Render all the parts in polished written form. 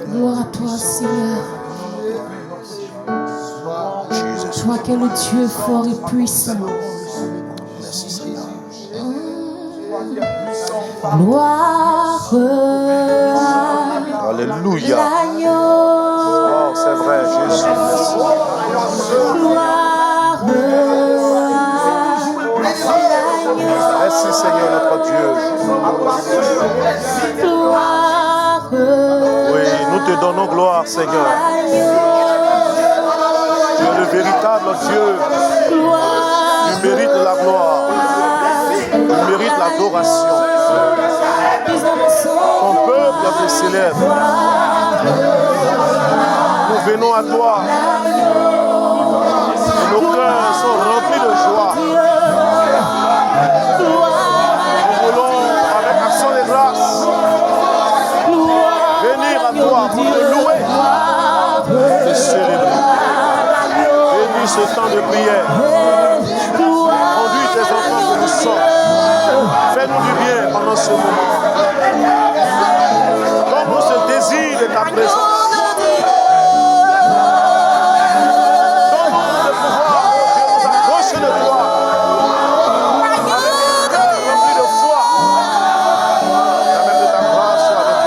Gloire à toi, Seigneur. Toi qui es le Dieu fort et puissant. Gloire à Alléluia. l'agneau. Oh, c'est vrai, Jésus. Merci. Gloire à l'agneau. Merci, Seigneur, notre Dieu. Gloire Oui, nous te donnons gloire, Seigneur. Tu es le véritable Dieu. Tu mérites la gloire. Tu mérites l'adoration. Ton peuple te célèbre. Nous venons à toi. Et nos cœurs sont remplis de joie. Nous voulons, avec action de grâce, venir à toi pour te louer, te célébrer. Bénis ce temps de prière. Conduis tes enfants que nous sommes. Fais-nous du bien pendant ce moment. Donne-nous ce désir de ta présence. Donne-nous le pouvoir de nous approcher de toi. Avec un cœur rempli de foi. Avec de ta grâce soit avec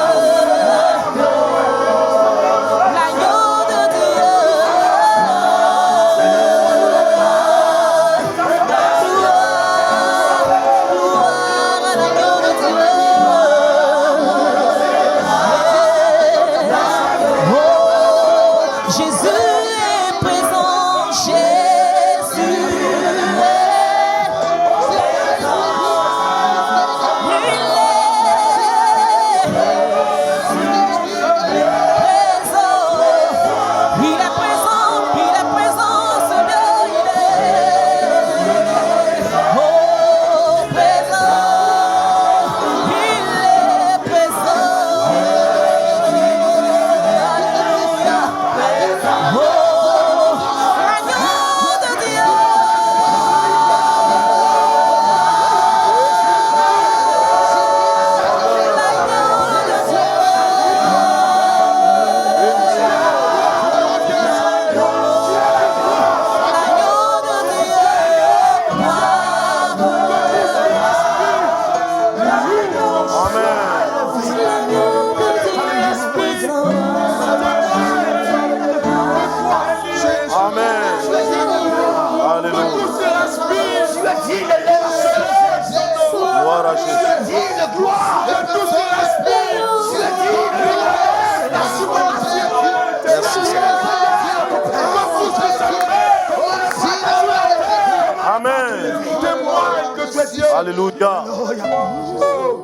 Alléluia.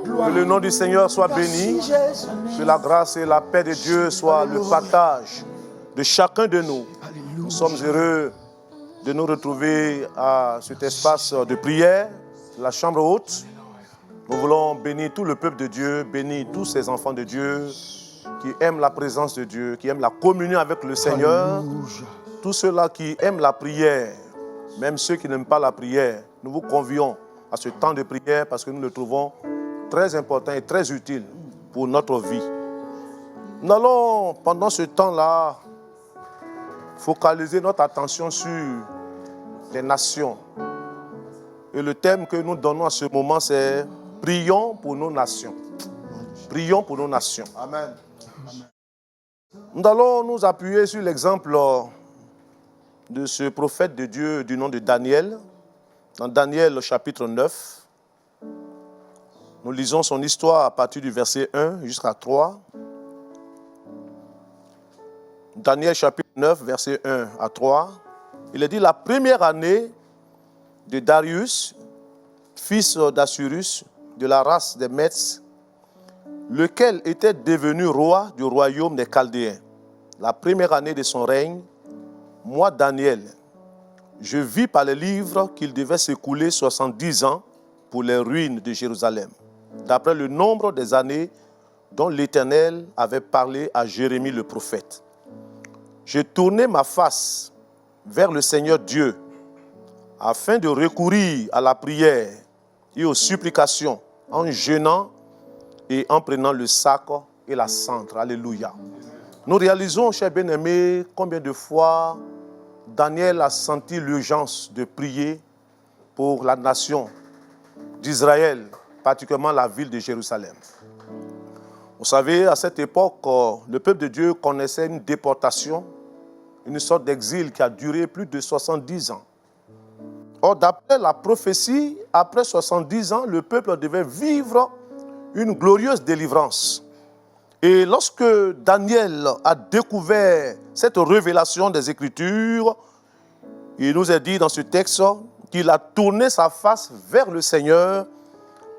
Que le nom du Seigneur soit béni. Que la grâce et la paix de Dieu soient le partage de chacun de nous. Nous sommes heureux de nous retrouver à cet espace de prière, la chambre haute. Nous voulons bénir tout le peuple de Dieu, bénir tous ces enfants de Dieu qui aiment la présence de Dieu, qui aiment la communion avec le Seigneur. Tous ceux-là qui aiment la prière, même ceux qui n'aiment pas la prière, nous vous convions à ce temps de prière parce que nous le trouvons très important et très utile pour notre vie. Nous allons, pendant ce temps-là, focaliser notre attention sur les nations. Et le thème que nous donnons à ce moment, c'est « Prions pour nos nations ». Prions pour nos nations. Amen. Nous allons nous appuyer sur l'exemple de ce prophète de Dieu du nom de Daniel. Dans Daniel chapitre 9, nous lisons son histoire à partir du verset 1 jusqu'à 3. Daniel chapitre 9, verset 1 à 3. Il est dit, la première année de Darius, fils d'Assurus, de la race des Mèdes, lequel était devenu roi du royaume des Chaldéens. La première année de son règne, moi, Daniel, je vis par les livres qu'il devait s'écouler 70 ans pour les ruines de Jérusalem, d'après le nombre des années dont l'Éternel avait parlé à Jérémie le prophète. J'ai tourné ma face vers le Seigneur Dieu afin de recourir à la prière et aux supplications en jeûnant et en prenant le sac et la cendre. Alléluia. Nous réalisons, chers bien-aimés, combien de fois Daniel a senti l'urgence de prier pour la nation d'Israël, particulièrement la ville de Jérusalem. Vous savez, à cette époque, le peuple de Dieu connaissait une déportation, une sorte d'exil qui a duré plus de 70 ans. Or, d'après la prophétie, après 70 ans, le peuple devait vivre une glorieuse délivrance. Et lorsque Daniel a découvert cette révélation des Écritures, il nous est dit dans ce texte qu'il a tourné sa face vers le Seigneur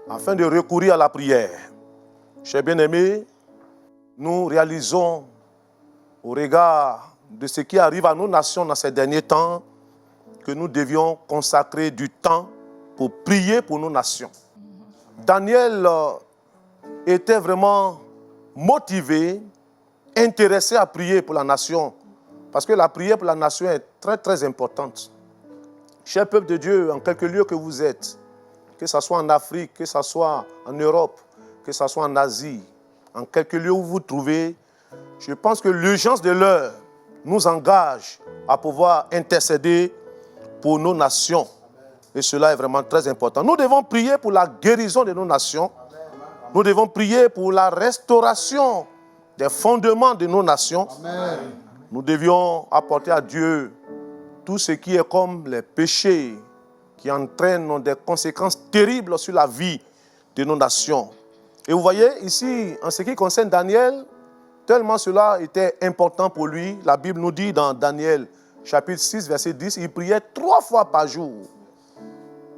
afin de recourir à la prière. Chers bien-aimés, nous réalisons au regard de ce qui arrive à nos nations dans ces derniers temps que nous devions consacrer du temps pour prier pour nos nations. Daniel était vraiment motivé, intéressé à prier pour la nation, parce que la prière pour la nation est très très importante. Cher peuple de Dieu, en quelque lieu que vous êtes, que ce soit en Afrique, que ce soit en Europe, que ce soit en Asie, en quelque lieu où vous vous trouvez, je pense que l'urgence de l'heure nous engage à pouvoir intercéder pour nos nations. Et cela est vraiment très important. Nous devons prier pour la guérison de nos nations. Nous devons prier pour la restauration des fondements de nos nations. Amen. Nous devions apporter à Dieu tout ce qui est comme les péchés qui entraînent des conséquences terribles sur la vie de nos nations. Et vous voyez ici, en ce qui concerne Daniel, tellement cela était important pour lui, la Bible nous dit dans Daniel chapitre 6, verset 10, il priait 3 fois par jour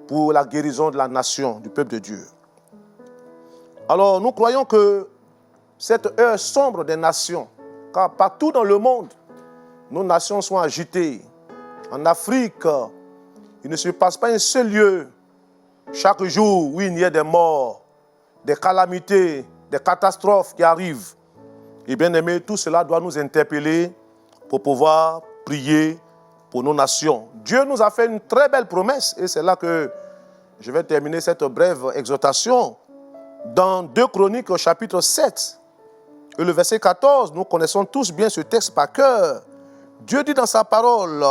pour la guérison de la nation, du peuple de Dieu. Alors nous croyons que cette heure sombre des nations, car partout dans le monde, nos nations sont agitées. En Afrique, il ne se passe pas un seul lieu chaque jour où il y a des morts, des calamités, des catastrophes qui arrivent. Et bien aimé, tout cela doit nous interpeller pour pouvoir prier pour nos nations. Dieu nous a fait une très belle promesse et c'est là que je vais terminer cette brève exhortation. Dans 2 Chroniques au chapitre 7 et le verset 14, nous connaissons tous bien ce texte par cœur. Dieu dit dans sa parole,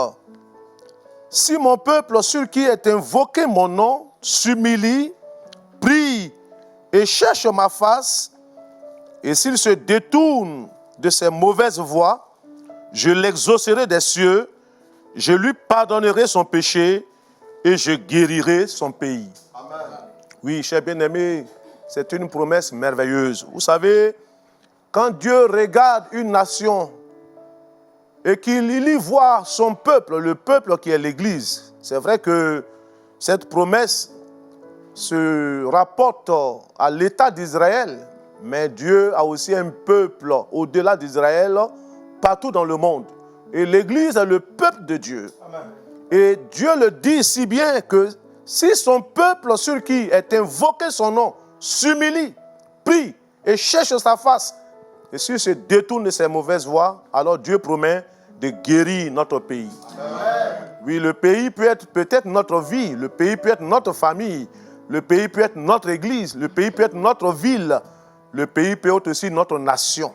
« Si mon peuple sur qui est invoqué mon nom s'humilie, prie et cherche ma face, et s'il se détourne de ses mauvaises voies, je l'exaucerai des cieux, je lui pardonnerai son péché et je guérirai son pays. » Amen. Oui, chers bien-aimés, c'est une promesse merveilleuse. Vous savez, quand Dieu regarde une nation et qu'il y voit son peuple, le peuple qui est l'Église, c'est vrai que cette promesse se rapporte à l'État d'Israël, mais Dieu a aussi un peuple au-delà d'Israël, partout dans le monde. Et l'Église est le peuple de Dieu. Amen. Et Dieu le dit si bien que si son peuple sur qui est invoqué son nom s'humilie, prie et cherche sa face, et s'il se détourne de ses mauvaises voies, alors Dieu promet de guérir notre pays. Amen. Oui, le pays peut être peut-être notre vie, le pays peut être notre famille, le pays peut être notre église, le pays peut être notre ville, le pays peut être aussi notre nation.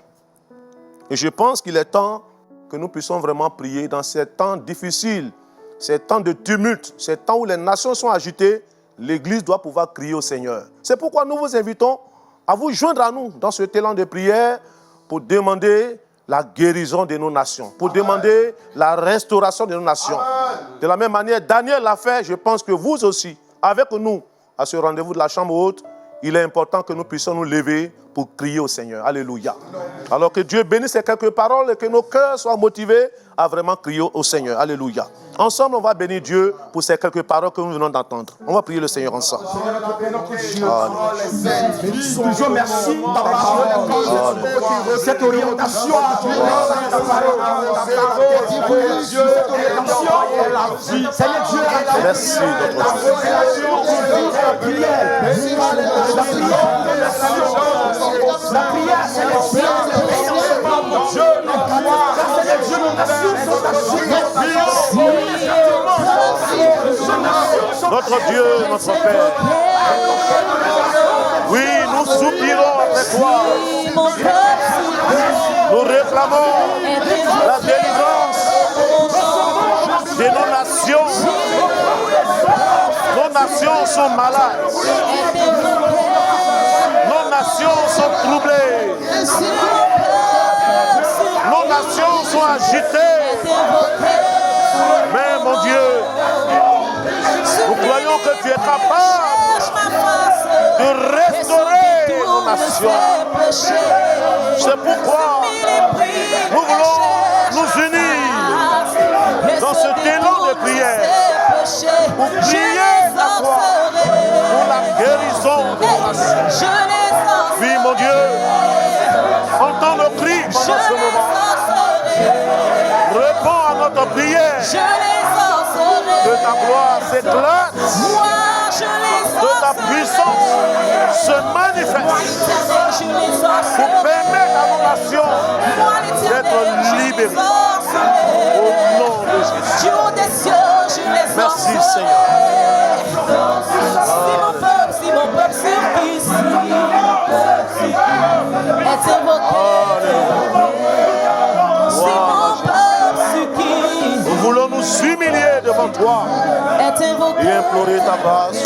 Et je pense qu'il est temps que nous puissions vraiment prier dans ces temps difficiles, ces temps de tumulte, ces temps où les nations sont agitées, l'Église doit pouvoir crier au Seigneur. C'est pourquoi nous vous invitons à vous joindre à nous dans ce élan de prière pour demander la guérison de nos nations, pour demander la restauration de nos nations. Amen. De la même manière, Daniel l'a fait, je pense que vous aussi, avec nous, à ce rendez-vous de la chambre haute, il est important que nous puissions nous lever pour crier au Seigneur. Alléluia. Alors que Dieu bénisse ces quelques paroles et que nos cœurs soient motivés à vraiment crier au Seigneur. Alléluia. Ensemble, on va bénir Dieu pour ces quelques paroles que nous venons d'entendre. On va prier le Seigneur ensemble. Toujours merci cette orientation. Merci la prière, c'est notre Dieu, notre Père. Oui, nous soupirons après toi. Si mon peuple supplie, Nous réclamons est la délivrance de nos nations. Nos nations sont malades. Nos nations sont troublées. Nos nations sont agitées. Mais mon Dieu, nous croyons que tu es capable de restaurer nos nations. C'est pourquoi nous voulons nous unir dans ce élan de prière pour prier à toi pour la guérison de nos nations. Oui, mon Dieu, entends nos cris pendant ce moment. Réponds à notre prière. Que ta gloire s'éclate. Que ta puissance se manifeste pour permettre à nos nations d'être libérées. Au nom de Jésus. Merci Seigneur. Si mon peuple surpris est invoqué, si mon peuple supplie, Nous voulons nous humilier devant toi est invoqué, et implorer ta grâce.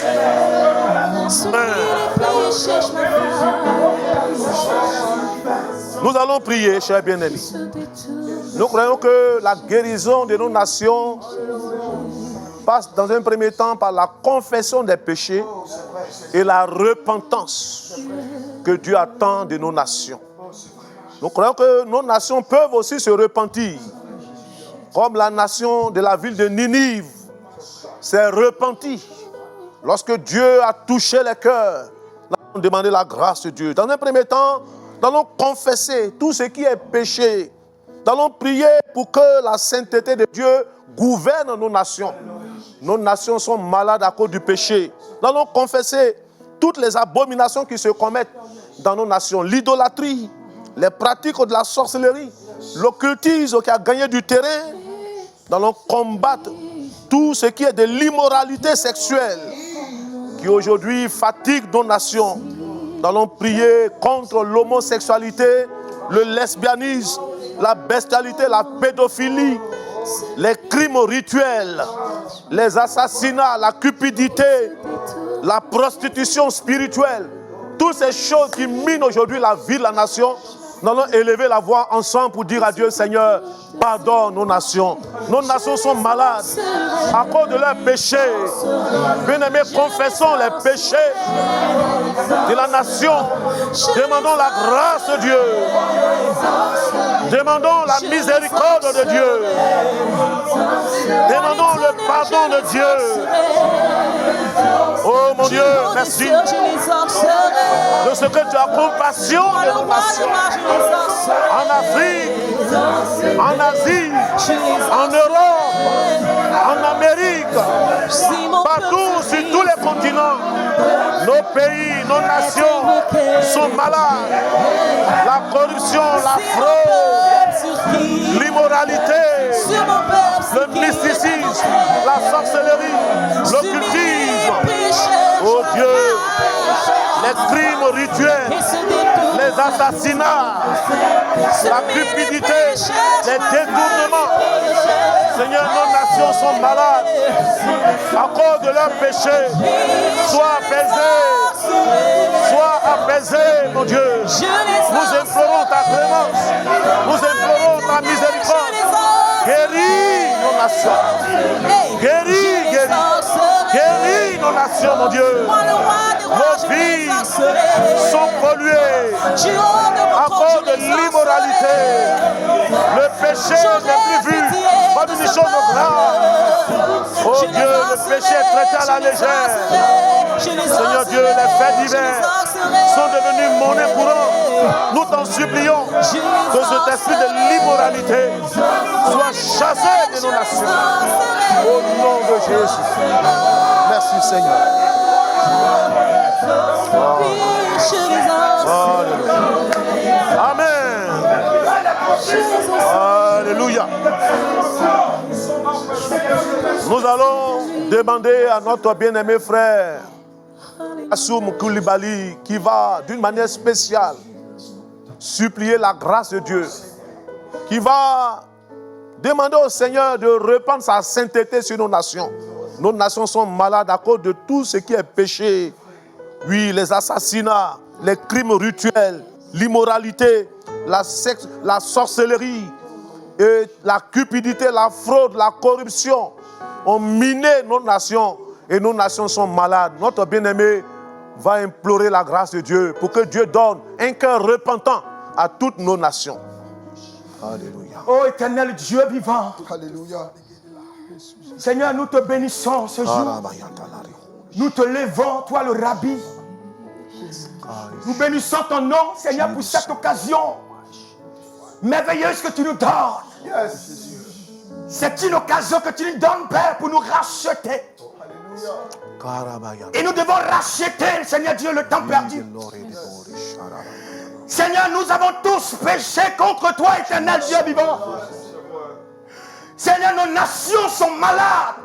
Nous allons prier, chers bien-aimés. Nous croyons que la guérison de nos nations passe dans un premier temps par la confession des péchés et la repentance que Dieu attend de nos nations. Nous croyons que nos nations peuvent aussi se repentir, comme la nation de la ville de Ninive s'est repentie. Lorsque Dieu a touché les cœurs, nous allons demander la grâce de Dieu. Dans un premier temps, nous allons confesser tout ce qui est péché. Nous allons prier pour que la sainteté de Dieu gouverne nos nations. Nos nations sont malades à cause du péché. Nous allons confesser toutes les abominations qui se commettent dans nos nations. L'idolâtrie, les pratiques de la sorcellerie, l'occultisme qui a gagné du terrain. Nous allons combattre tout ce qui est de l'immoralité sexuelle qui aujourd'hui fatigue nos nations. Nous allons prier contre l'homosexualité, le lesbianisme, la bestialité, la pédophilie, les crimes rituels, les assassinats, la cupidité, la prostitution spirituelle. Toutes ces choses qui minent aujourd'hui la vie de la nation. Nous allons élever la voix ensemble pour dire à Dieu, Seigneur, pardonne nos nations. Nos nations sont malades à cause de leurs péchés. Bien-aimés, confessons les péchés de la nation. Demandons la grâce de Dieu. Demandons la miséricorde de Dieu. Demandons le pardon de Dieu. Oh mon Dieu, merci de ce que tu as compassion de nos nations. En Afrique, en Asie, en Europe, en Amérique, partout sur tous les continents, nos pays, nos nations sont malades. La corruption, la fraude, l'immoralité, le mysticisme, la sorcellerie, l'occultisme. Oh Dieu, les crimes rituels, les assassinats, la cupidité, les détournements. Seigneur, nos nations sont malades à cause de leurs péchés. Sois apaisé, mon Dieu. Nous implorons ta clémence, nous implorons ta miséricorde. Guéris nos nations. Guéris nos nations, mon Dieu. Nos vies sont polluées à cause de l'immoralité. Le péché n'est plus vu comme une chose grave. Oh Dieu, le péché est traité à la légère. Seigneur Dieu, les faits divers sont devenus monnaie courante. Nous t'en supplions que cet esprit de l'immoralité soit chassé de nos nations. Au nom de Jésus. Merci Seigneur. Amen. Alléluia. Nous allons demander à notre bien-aimé frère Assoum Koulibaly, qui va d'une manière spéciale supplier la grâce de Dieu, qui va demander au Seigneur de répandre sa sainteté sur nos nations. Nos nations sont malades à cause de tout ce qui est péché. Oui, les assassinats, les crimes rituels, l'immoralité, la sorcellerie, et la cupidité, la fraude, la corruption ont miné nos nations et nos nations sont malades. Notre bien-aimé va implorer la grâce de Dieu pour que Dieu donne un cœur repentant à toutes nos nations. Alléluia. Oh éternel Dieu vivant. Alléluia. Seigneur, nous te bénissons ce jour. Nous te levons, toi le Rabbi. Nous bénissons ton nom, Seigneur, pour cette occasion merveilleuse que tu nous donnes. C'est une occasion que tu nous donnes, Père, pour nous racheter. Et nous devons racheter, Seigneur Dieu, le temps perdu. Seigneur, nous avons tous péché contre toi, éternel Dieu vivant. Seigneur, nos nations sont malades.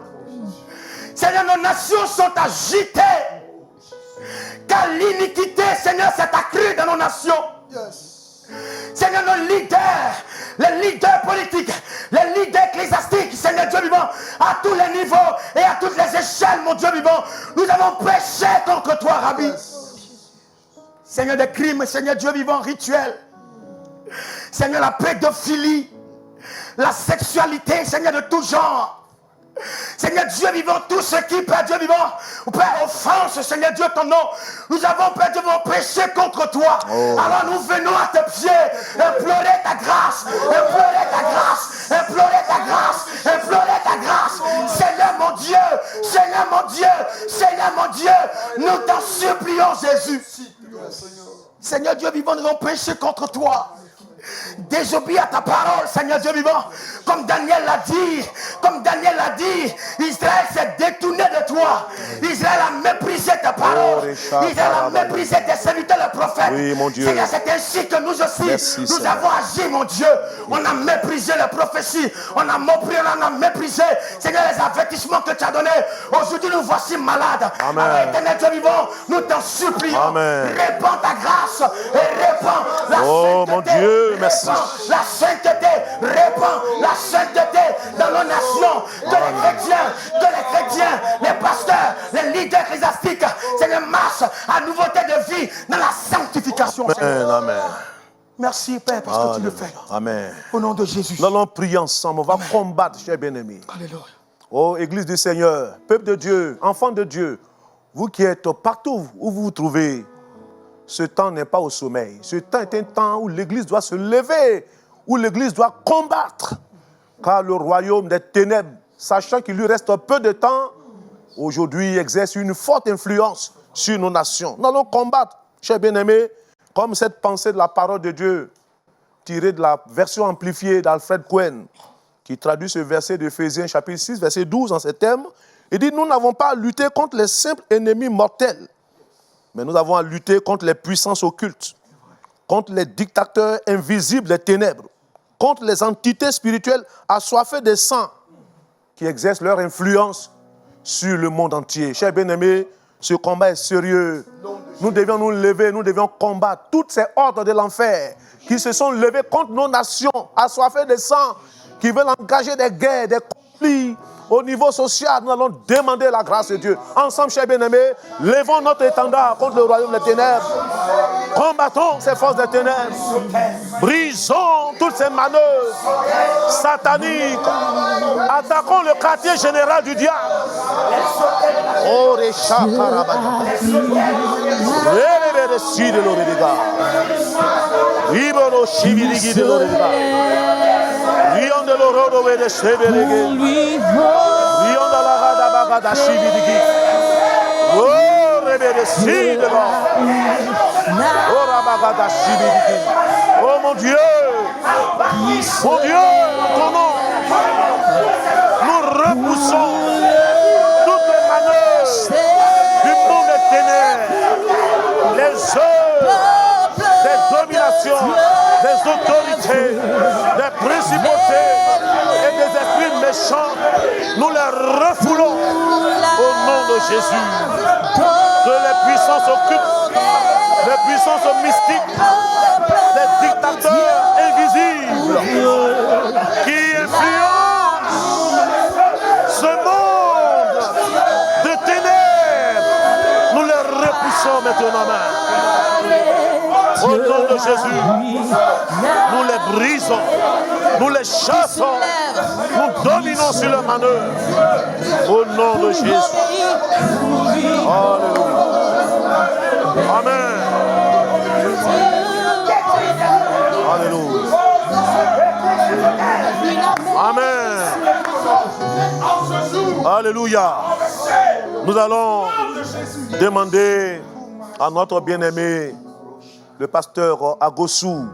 Seigneur, nos nations sont agitées. Car l'iniquité, Seigneur, s'est accrue dans nos nations. Seigneur, nos leaders, les leaders politiques, les leaders ecclésiastiques, Seigneur Dieu vivant, à tous les niveaux et à toutes les échelles, mon Dieu vivant, nous avons péché contre toi, Rabbi. Seigneur, des crimes, Seigneur Dieu vivant, rituels. Seigneur, la pédophilie, la sexualité, Seigneur, de tout genre. Seigneur Dieu vivant, tout ce qui, Père Dieu vivant, Père, offense, Seigneur Dieu, ton nom. Nous avons, Père Dieu vivant, péché contre toi. Alors nous venons à tes pieds, implorer ta grâce, implorer ta grâce, implorer ta grâce, implorer ta grâce. Seigneur mon Dieu, Seigneur mon Dieu, Seigneur mon Dieu, nous t'en supplions, Jésus. Seigneur Dieu vivant, nous avons péché contre toi. Désobéis à ta parole, Seigneur Dieu vivant. Comme Daniel l'a dit, Israël s'est détourné de toi. Israël a méprisé tes paroles. Israël a méprisé tes serviteurs, les prophètes. Oui, mon Dieu. Seigneur, c'est ainsi que nous aussi, merci, nous avons agi, mon Dieu. On a méprisé les prophéties. On a méprisé, Seigneur, les avertissements que tu as donnés. Aujourd'hui, nous voici malades. Amen. Alors, éternel Dieu vivant, nous t'en supplions. Amen. Répands ta grâce et répands la sainteté. Mon Dieu, merci. La sainteté, répand la sainteté dans nos nations, que les chrétiens, les pasteurs, les leaders ecclésiastiques, Seigneur, marchent à nouveauté de vie dans la sanctification. Amen, amen. Merci, Père, parce que tu le fais. Amen. Au nom de Jésus. Nous allons prier ensemble, on va combattre, chers bien-aimés. Alléluia. Oh, Église du Seigneur, peuple de Dieu, enfants de Dieu, vous qui êtes partout où vous vous trouvez, ce temps n'est pas au sommeil. Ce temps est un temps où l'Église doit se lever, où l'Église doit combattre. Car le royaume des ténèbres, sachant qu'il lui reste peu de temps, aujourd'hui exerce une forte influence sur nos nations. Nous allons combattre, chers bien-aimés, comme cette pensée de la parole de Dieu, tirée de la version amplifiée d'Alfred Cohen, qui traduit ce verset d'Éphésiens chapitre 6, verset 12 en ces termes. Il dit, nous n'avons pas à lutter contre les simples ennemis mortels, mais nous avons à lutter contre les puissances occultes, contre les dictateurs invisibles des ténèbres, contre les entités spirituelles assoiffées de sang qui exercent leur influence sur le monde entier. Chers bien-aimés, ce combat est sérieux. Nous devions nous lever, nous devions combattre toutes ces ordres de l'enfer qui se sont levés contre nos nations, assoiffées de sang, qui veulent engager des guerres, des conflits. Au niveau social, nous allons demander la grâce de Dieu. Ensemble, chers bien-aimés, levons notre étendard contre le royaume des ténèbres. Combattons ces forces des ténèbres. Brisons toutes ces manœuvres sataniques. Attaquons le quartier général du diable. Oh, les chats, oh mon Dieu, ton nom, nous repoussons toutes les manœuvres du monde des ténèbres, les œuvres des dominations, des autorités, des principautés et des esprits méchants. Nous les refoulons au nom de Jésus. que les puissances occultes, les puissances mystiques, les dictateurs invisibles qui influencent ce monde de ténèbres, nous les repoussons maintenant. Au nom de Jésus, nous les brisons, nous les chassons, nous dominons sur leur manœuvre. Au nom de Jésus. Alléluia. Amen. Alléluia. Amen. Alléluia. Nous allons demander à notre bien-aimé, le pasteur Agossou,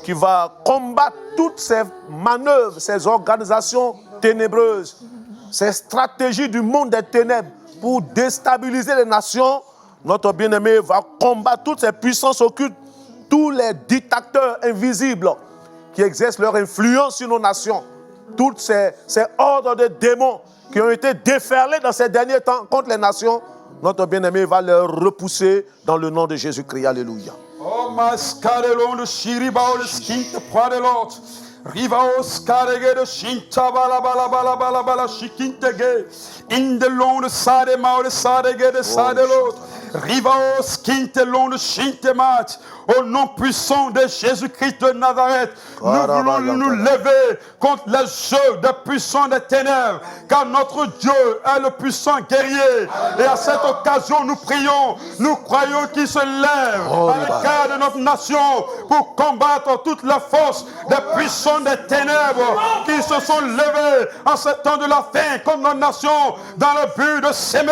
qui va combattre toutes ces manœuvres, ces organisations ténébreuses, ces stratégies du monde des ténèbres pour déstabiliser les nations. Notre bien-aimé va combattre toutes ces puissances occultes, tous les dictateurs invisibles qui exercent leur influence sur nos nations, toutes ces ordres de démons qui ont été déferlés dans ces derniers temps contre les nations. Notre bien-aimé va les repousser dans le nom de Jésus-Christ. Alléluia. Oh, mascarelon de Shiribao de Skinte, Pradelot. Rivaos Karege de Shinta bala Shikintege. In the long de Sade Mao de Sadege de Sadelot. Rivaos Kintelon de Shintemat. Au nom puissant de Jésus-Christ de Nazareth, nous voulons nous lever contre les jeux des puissants des ténèbres, car notre Dieu est le puissant guerrier. Et à cette occasion, nous prions, nous croyons qu'il se lève à l'égard de notre nation pour combattre toutes les forces des puissants des ténèbres qui se sont levés en ce temps de la fin contre notre nation dans le but de s'aimer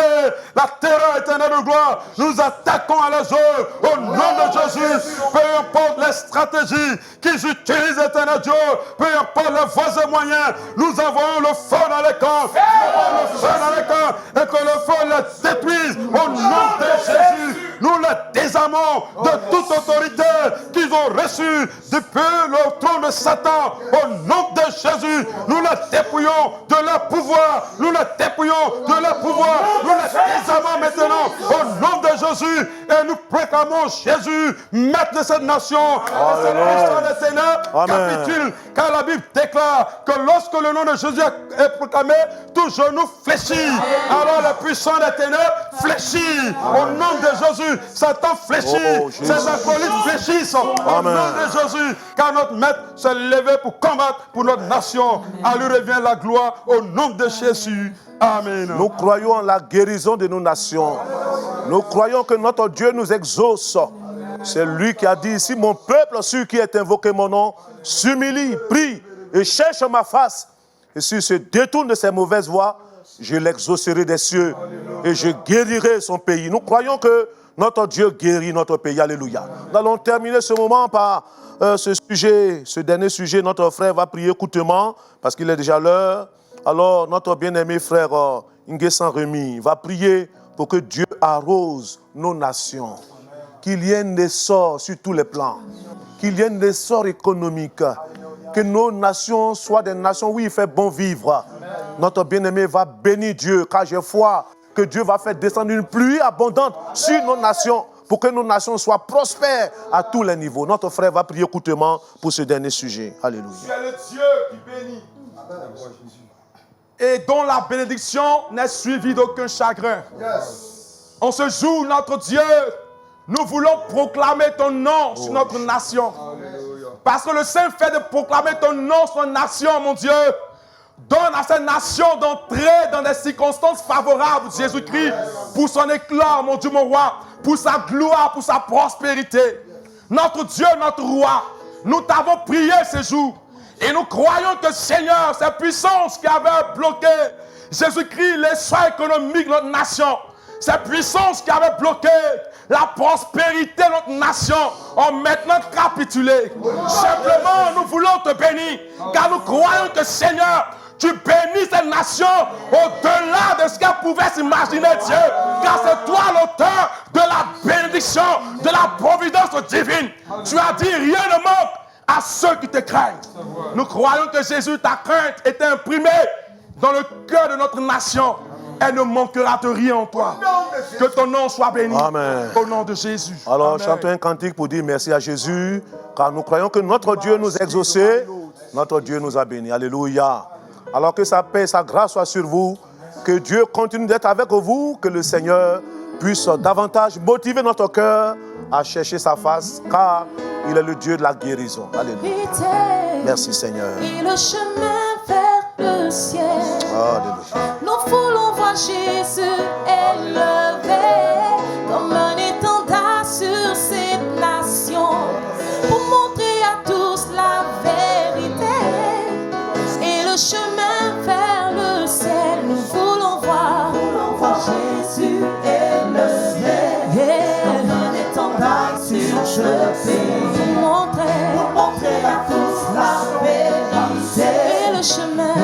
la terreur éternelle de gloire. Nous attaquons à les œuvres au nom de Jésus. Peu importe les stratégies qu'ils utilisent, éternel Dieu, peu importe les voies et moyens, nous avons le feu dans les camps, et que le feu les détruise au nom de Jésus. Nous les désarmons de toute autorité qu'ils ont reçue depuis le trône de Satan. Au nom de Jésus, nous les dépouillons de leur pouvoir. Nous les dépouillons de leur pouvoir. Nous les désarmons maintenant au nom de Jésus. Et nous proclamons Jésus, maître de cette nation, de cette puissance des ténèbres, capitule. Car la Bible déclare que lorsque le nom de Jésus est proclamé, tout genou fléchit. Alors le puissant des ténèbres fléchit. Au nom de Jésus, Satan fléchit. Ses acolytes fléchissent. Au nom de Jésus, car notre maître s'est levé pour combattre pour notre nation. À lui revient la gloire au nom de Jésus. Amen. Nous croyons en la guérison de nos nations. Nous croyons que notre Dieu nous exauce. C'est lui qui a dit ici, mon peuple, celui qui est invoqué mon nom, s'humilie, prie et cherche ma face. Et s'il se détourne de ses mauvaises voies, je l'exaucerai des cieux et je guérirai son pays. Nous croyons que notre Dieu guérit notre pays. Alléluia. Nous allons terminer ce moment par ce sujet, ce dernier sujet. Notre frère va prier courtement parce qu'il est déjà l'heure. Alors, notre bien-aimé frère Nguessan Rémy va prier pour que Dieu arrose nos nations. Qu'il y ait un essor sur tous les plans. Qu'il y ait un essor économique. Que nos nations soient des nations où il fait bon vivre. Notre bien-aimé va bénir Dieu, car j'ai foi que Dieu va faire descendre une pluie abondante sur nos nations pour que nos nations soient prospères à tous les niveaux. Notre frère va prier courtement pour ce dernier sujet. Alléluia. C'est le Dieu qui bénit. Et dont la bénédiction n'est suivie d'aucun chagrin. En ce jour, notre Dieu, nous voulons proclamer ton nom sur notre nation. Parce que le saint fait de proclamer ton nom sur notre nation, mon Dieu, donne à cette nation d'entrer dans des circonstances favorables, Jésus-Christ, pour son éclat, mon Dieu, mon roi, pour sa gloire, pour sa prospérité. Notre Dieu, notre roi, nous t'avons prié ce jour. Et nous croyons que, Seigneur, ces puissances qui avaient bloqué Jésus-Christ, l'essor économique de notre nation, ces puissances qui avaient bloqué la prospérité de notre nation ont maintenant capitulé. Simplement, nous voulons te bénir, car nous croyons que, Seigneur, tu bénis cette nation au-delà de ce qu'elle pouvait s'imaginer, Dieu, car c'est toi l'auteur de la bénédiction, de la providence divine. Tu as dit, rien ne manque à ceux qui te craignent. Nous croyons que Jésus, ta crainte est imprimée dans le cœur de notre nation. Elle ne manquera de rien en toi. Que ton nom soit béni. Amen. Au nom de Jésus. Alors, Amen. chantons un cantique pour dire merci à Jésus, car nous croyons que notre Dieu nous a exaucés, notre Dieu nous a bénis. Alléluia. Alors que sa paix, sa grâce soit sur vous, que Dieu continue d'être avec vous, que le Seigneur puisse davantage motiver notre cœur à chercher sa face, car il est le Dieu de la guérison. Alléluia. Merci Seigneur. Et le chemin vers le ciel. Alléluia. Nous voulons voir Jésus élevé comme un étendard sur cette nation pour montrer à tous la vérité. Et le chemin vers le ciel, nous voulons voir Jésus élevé comme un étendard sur ce pays pour montrer à tous la vérité. Et le chemin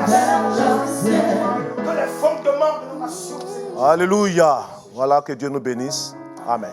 vers le ciel. Que les fondements de nos nations. Alléluia. Voilà, que Dieu nous bénisse. Amen.